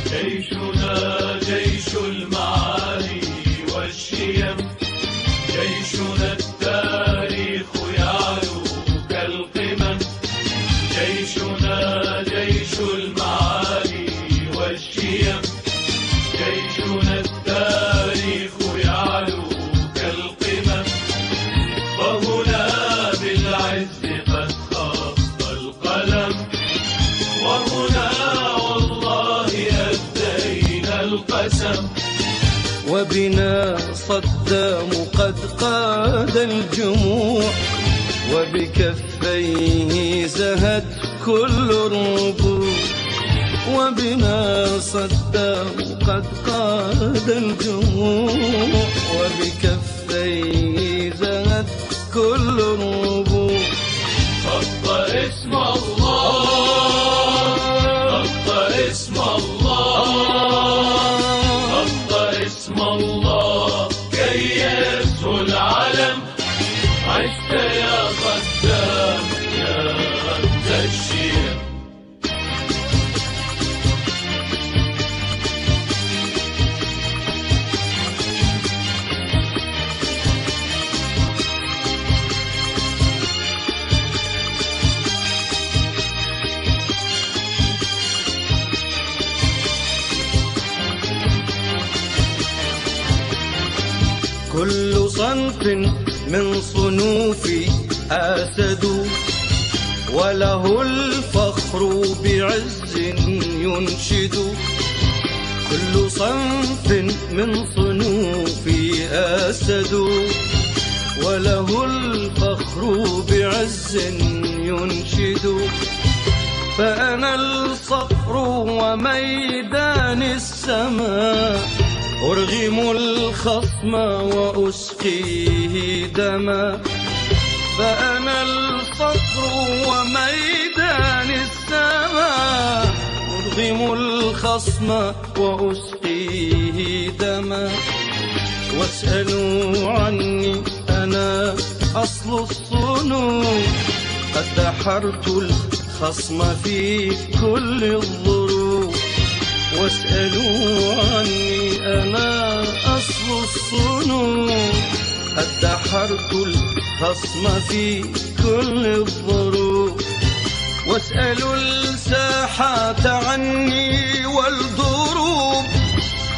جيشنا جيش المعالي والشيم، جيشنا التاريخ يعلو كالقمم، جيشنا جيش المعالي والشيم، جيشنا التاريخ يعلو كالقمم، وهنا بالعز قد خط القلم، وهنا والله أدينا القسم، وبنا صدام قد قاد الجموع، وبكفيه زهت كل الربوع، وبنا صدام قد قاد الجموع، وبكفيه زهت كل الربوع. خط اسم الله، خط اسم الله، خط اسم الله كي يزهو العلم، عشت يا صدام يا رمز الشيم. كل صنف من صنوفي أسد، وله الفخر بعز ينشد. كل صنف من صنوفي أسد، وله الفخر بعز ينشد. فأنا الصقر وميدان السماء، أرغم الخصم وأسقيه دما. فأنا الصقر وميدان السماء، أرغم الخصم وأسقيه دما. واسألوا عني أنا أصل الصنوع، قد دحرت الخصم في كل الظروف. واسألوا عني أنا أصل الصنوع، قد دحرت الخصم في كل الظروف. واسألوا الساحات عني والضروب،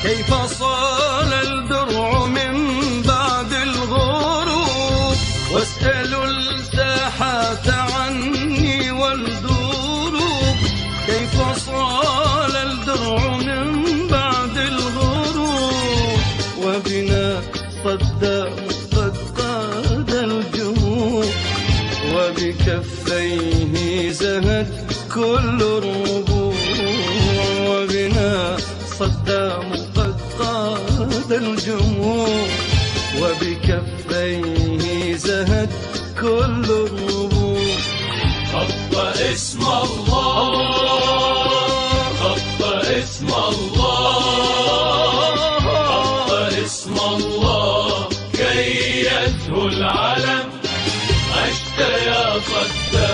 كيف صال الدرع من بعد الغروب. واسألوا الساحات عني والضروب، كيف صال الدرع من بعد الغروب. وبنا صدام قد قاد الجموع، وبكفيه زهت كل الربوع. وبنا صدام قد قاد الجموع، وبكفيه زهت كل الربوع. خط اسم الله، خط اسم الله، خط اسم الله كي يزهو العلم، عشت يا صدام